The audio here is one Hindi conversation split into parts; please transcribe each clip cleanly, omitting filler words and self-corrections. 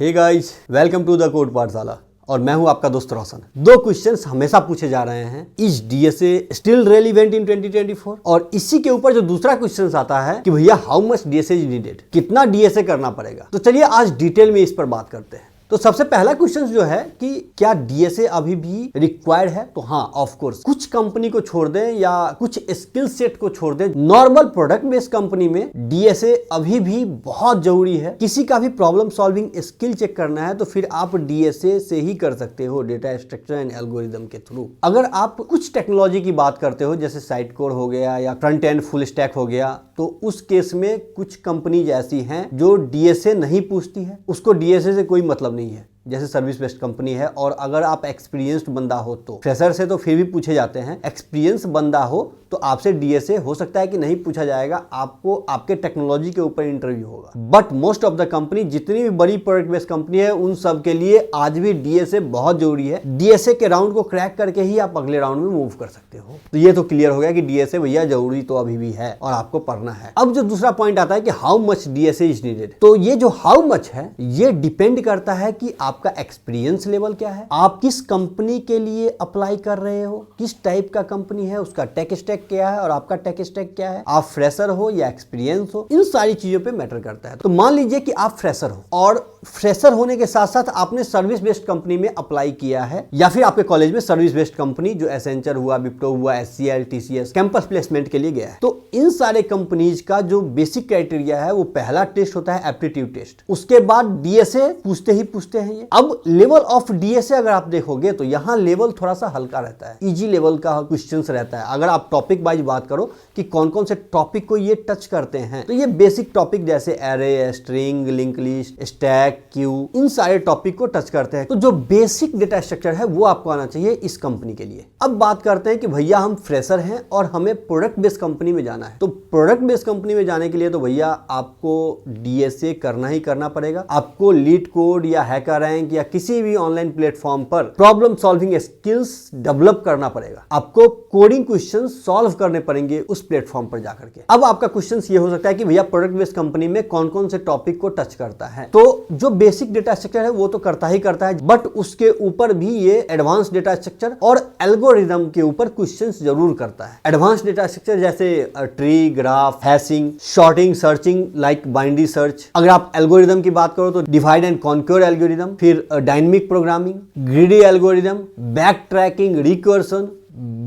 Hey guys, welcome to the code Pathshala और मैं हूं आपका दोस्त रोशन। दो क्वेश्चंस हमेशा पूछे जा रहे हैं, is DSA still relevant in 2024? और इसी के ऊपर जो दूसरा क्वेश्चन आता है कि भैया how much DSA is needed, कितना डीएसए करना पड़ेगा। तो चलिए आज डिटेल में इस पर बात करते हैं। तो सबसे पहला क्वेश्चन जो है कि क्या डीएसए अभी भी रिक्वायर्ड है? तो हाँ, ऑफ कोर्स। कुछ कंपनी को छोड़ दें या कुछ स्किल सेट को छोड़ दें, नॉर्मल प्रोडक्ट बेस्ड कंपनी में डीएसए अभी भी बहुत जरूरी है। किसी का भी प्रॉब्लम सॉल्विंग स्किल चेक करना है तो फिर आप डीएसए से ही कर सकते हो, डेटा स्ट्रक्चर एंड एल्गोरिदम के थ्रू। अगर आप कुछ टेक्नोलॉजी की बात करते हो जैसे साइट कोड हो गया या फ्रंट एंड फुल स्टैक हो गया, तो उस केस में कुछ कंपनीज ऐसी हैं जो डीएसए नहीं पूछती है, उसको डीएसए से कोई मतलब नहीं है। जैसे सर्विस बेस्ड कंपनी है, और अगर आप एक्सपीरियंस्ड बंदा हो तो फ्रेशर से तो फिर भी पूछे जाते हैं, एक्सपीरियंस बंदा हो तो आपसे डीएसए हो सकता है कि नहीं पूछा जाएगा, आपको आपके टेक्नोलॉजी के ऊपर इंटरव्यू होगा। But most of the company, जितनी भी बड़ी प्रोडक्ट बेस्ड कंपनी है, उन सब के लिए आज भी डीएसए बहुत जरूरी है। डीएसए के राउंड को क्रैक करके ही आप अगले राउंड में मूव कर सकते हो। तो ये तो क्लियर हो गया कि डीएसए भैया जरूरी तो अभी भी है और आपको पढ़ना है। अब जो दूसरा पॉइंट आता है कि how much DSA is needed, तो ये जो हाउ मच है ये डिपेंड करता है कि आपका एक्सपीरियंस लेवल क्या है, आप किस कंपनी के लिए अप्लाई कर रहे हो, किस टाइप का कंपनी है, उसका टेक स्टैक क्या है और आपका टेक स्टैक क्या है, आप फ्रेशर हो या एक्सपीरियंस हो, इन सारी चीजों पे मैटर करता है। तो मान लीजिए कि आप फ्रेशर हो और फ्रेशर होने के साथ साथ आपने सर्विस बेस्ड कंपनी में अप्लाई किया है, या फिर आपके कॉलेज में सर्विस बेस्ड कंपनी जो एसेंचर हुआ, विप्रो हुआ, एचसीएल, टीसीएस कैंपस प्लेसमेंट के लिए गया है। तो इन सारे कंपनीज का जो बेसिक क्राइटेरिया है वो पहला टेस्ट होता है एप्टीट्यूड टेस्ट, उसके बाद डीएसए पूछते हैं ये। अब लेवल ऑफ डीएसए अगर आप देखोगे तो यहाँ लेवल थोड़ा सा हल्का रहता है, इजी लेवल का क्वेश्चंस रहता है। अगर आप टॉपिक वाइज बात करो कि कौन कौन से टॉपिक को ये टच करते हैं, तो ये बेसिक टॉपिक जैसे array, string, link list, stack, queue, इन सारे टॉपिक को टच करते हैं। तो जो बेसिक डेटा स्ट्रक्चर है वो आपको आना चाहिए इस कंपनी के लिए। अब बात करते हैं कि भैया हम फ्रेशर हैं और हमें प्रोडक्ट बेस्ड कंपनी में जाना है। तो प्रोडक्ट बेस्ड कंपनी में जाने के लिए तो भैया आपको डीएसए करना ही करना पड़ेगा। आपको लीड कोड या हैकर रैंक या किसी भी ऑनलाइन प्लेटफॉर्म पर प्रॉब्लम सॉल्विंग स्किल्स डेवलप करना पड़ेगा। आपको कोडिंग क्वेश्चन सॉल्व करने पड़ेंगे उस प्लेटफॉर्म पर जाकर के। अब आपका क्वेश्चन ये हो सकता है कि भैया प्रोडक्ट बेस्ड कंपनी में कौन कौन से टॉपिक को टच करता है। तो जो बेसिक डेटा स्ट्रक्चर है वो तो करता ही करता है, बट उसके ऊपर भी ये एडवांस डेटा स्ट्रक्चर और एल्गोरिदम के ऊपर क्वेश्चंस जरूर करता है। एडवांस डेटा स्ट्रक्चर जैसे tree, graph, hashing, sorting, searching like binary search. अगर आप एल्गोरिदम की बात करो तो डिवाइड एंड कॉन्क्योर एल्गोरिदम, फिर dynamic programming, greedy algorithm, backtracking, recursion,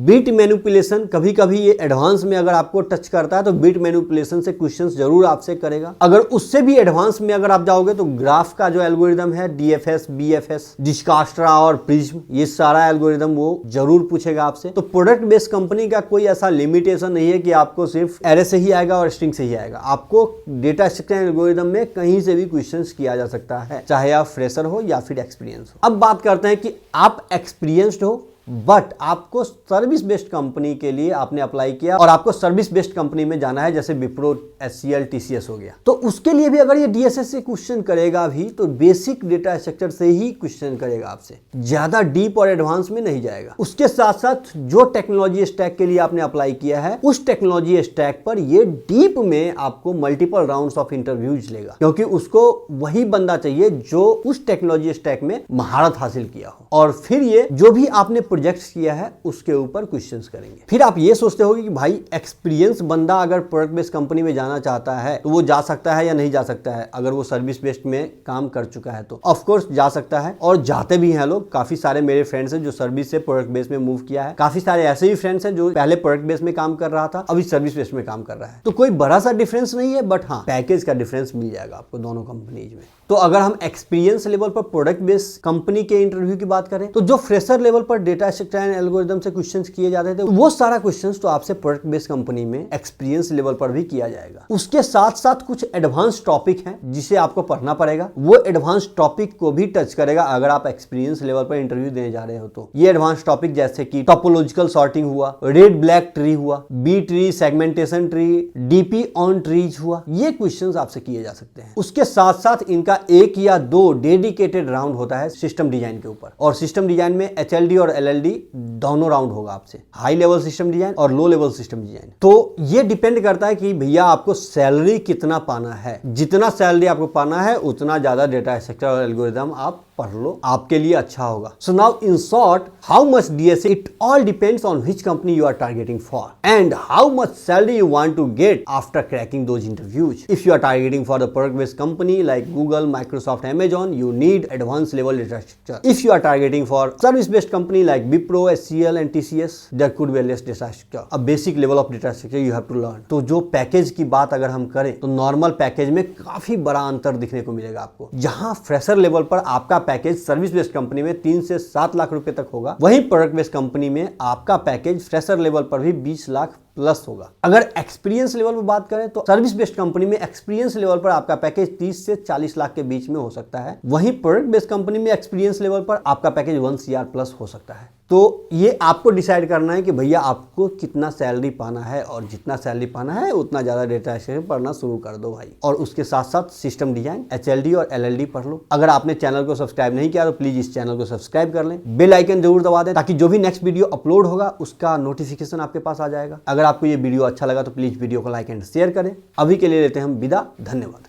bit manipulation. कभी कभी ये एडवांस में अगर आपको टच करता है तो बीट मैनिपुलेशन से क्वेश्चंस जरूर आपसे करेगा। अगर उससे भी एडवांस में अगर आप जाओगे तो ग्राफ का जो एल्गोरिदम है, डीएफएस, बीएफएस, डिजकास्ट्रा और प्रिज्म, ये सारा एल्गोरिदम वो जरूर पूछेगा आपसे। तो प्रोडक्ट बेस्ड कंपनी का कोई ऐसा लिमिटेशन नहीं है कि आपको सिर्फ एरे से ही आएगा और स्ट्रिंग से ही आएगा। आपको डेटा स्ट्रक्चर एल्गोरिदम में कहीं से भी क्वेश्चंस किया जा सकता है, चाहे आप फ्रेशर हो या फिर एक्सपीरियंस हो। अब बात करते हैं कि आप एक्सपीरियंस्ड हो बट आपको सर्विस बेस्ड कंपनी के लिए आपने अप्लाई किया और आपको सर्विस बेस्ड कंपनी में जाना है, जैसे विप्रो, एचसीएल, टीसीएस हो गया। तो उसके लिए भी अगर ये डीएसए से क्वेश्चन करेगा भी तो बेसिक डेटा स्ट्रक्चर से ही क्वेश्चन करेगा आपसे, ज्यादा डीप और एडवांस में नहीं जाएगा। उसके साथ साथ जो टेक्नोलॉजी स्टैक के लिए आपने अप्लाई किया है उस टेक्नोलॉजी स्टैक पर ये डीप में आपको मल्टीपल राउंड्स ऑफ इंटरव्यूज लेगा, क्योंकि उसको वही बंदा चाहिए जो उस टेक्नोलॉजी स्टैक में महारत हासिल किया हो। और फिर ये जो भी आपने प्रोजेक्ट्स किया है उसके ऊपर क्वेश्चंस करेंगे। फिर आप ये सोचते होगे कि भाई एक्सपीरियंस बंदा अगर प्रोडक्ट बेस्ड कंपनी में जाना चाहता है तो वो जा सकता है या नहीं जा सकता है। अगर वो सर्विस बेस्ड में काम कर चुका है तो ऑफ कोर्स जा सकता है, और जाते भी हैं लोग। काफी सारे मेरे फ्रेंड्स हैं जो सर्विस से प्रोडक्ट बेस्ड में मूव किया है। काफी सारे ऐसे भी फ्रेंड्स हैं जो पहले प्रोडक्ट बेस्ड में काम कर रहा था, अभी सर्विस बेस्ड में काम कर रहा है। तो कोई बड़ा सा डिफरेंस नहीं है, बट हाँ पैकेज का डिफरेंस मिल जाएगा आपको दोनों कंपनीज में। तो अगर हम एक्सपीरियंस लेवल पर प्रोडक्ट बेस्ड कंपनी के इंटरव्यू की बात करें तो जो फ्रेशर लेवल पर डेटा स्ट्रक्चर एंड एल्गोरिदम से क्वेश्चंस किए जाते थे वो सारा क्वेश्चंस तो आपसे प्रोडक्ट बेस्ड कंपनी में एक्सपीरियंस लेवल पर भी किया जाएगा। उसके साथ साथ कुछ एडवांस टॉपिक हैं जिसे आपको पढ़ना पड़ेगा, वो एडवांस टॉपिक को भी टच करेगा अगर आप एक्सपीरियंस लेवल पर इंटरव्यू देने जा रहे हो। तो ये एडवांस टॉपिक जैसे कि टोपोलॉजिकल सॉर्टिंग हुआ, रेड ब्लैक ट्री हुआ, B tree, segmentation tree, DP on trees हुआ, ये क्वेश्चंस आपसे किए जा सकते हैं। उसके साथ साथ इनका इसका 1 या 2 डेडिकेटेड राउंड होता है सिस्टम डिजाइन के ऊपर, और सिस्टम डिजाइन में HLD और LLD दोनों राउंड होगा आपसे, हाई लेवल सिस्टम डिजाइन और लो लेवल सिस्टम डिजाइन। तो ये डिपेंड करता है कि भैया आपको सैलरी कितना पाना है। जितना सैलरी आपको पाना है उतना ज्यादा डेटा स्ट्रक्चर और एल्गोरिथम आप पढ़ लो, आपके लिए अच्छा होगा। So now in short, how much DSA, it all depends on which company you are targeting for and how much salary you want to get after cracking those interviews. If you are targeting for the product based company like Google, Microsoft, Amazon, you need advanced level data structure. If you are targeting for service based company like Wipro, HCL and TCS, there could be a less data structure. A basic level of data structure you have to learn. तो जो पैकेज की बात अगर हम करें तो नॉर्मल पैकेज में काफी बड़ा अंतर दिखने को मिलेगा आपको। जहां फ्रेशर लेवल पर आपका पैकेज सर्विस बेस्ड कंपनी में 3 से 7 लाख रुपए तक होगा, वहीं प्रोडक्ट बेस्ड कंपनी में आपका पैकेज फ्रेशर लेवल पर भी 20 लाख प्लस होगा। अगर एक्सपीरियंस लेवल पर बात करें तो सर्विस बेस्ड कंपनी में एक्सपीरियंस लेवल पर आपका पैकेज 30 से 40 लाख के बीच में हो सकता है, वहीं प्रोडक्ट बेस्ड कंपनी में एक्सपीरियंस लेवल पर आपका पैकेज 1 CR प्लस हो सकता है। तो ये आपको डिसाइड करना है कि भैया आपको कितना सैलरी पाना है, और जितना सैलरी पाना है उतना ज्यादा डेटा स्ट्रक्चर पढ़ना शुरू कर दो भाई, और उसके साथ साथ सिस्टम डिजाइन, HLD और LLD पढ़ लो। अगर आपने चैनल को सब्सक्राइब नहीं किया तो प्लीज इस चैनल को सब्सक्राइब कर लें, बेल आइकन जरूर दबा दें ताकि जो भी नेक्स्ट वीडियो अपलोड होगा उसका नोटिफिकेशन आपके पास आ जाएगा। अगर आपको ये वीडियो अच्छा लगा तो प्लीज वीडियो को लाइक एंड शेयर करें। अभी के लिए लेते हैं हम विदा, धन्यवाद।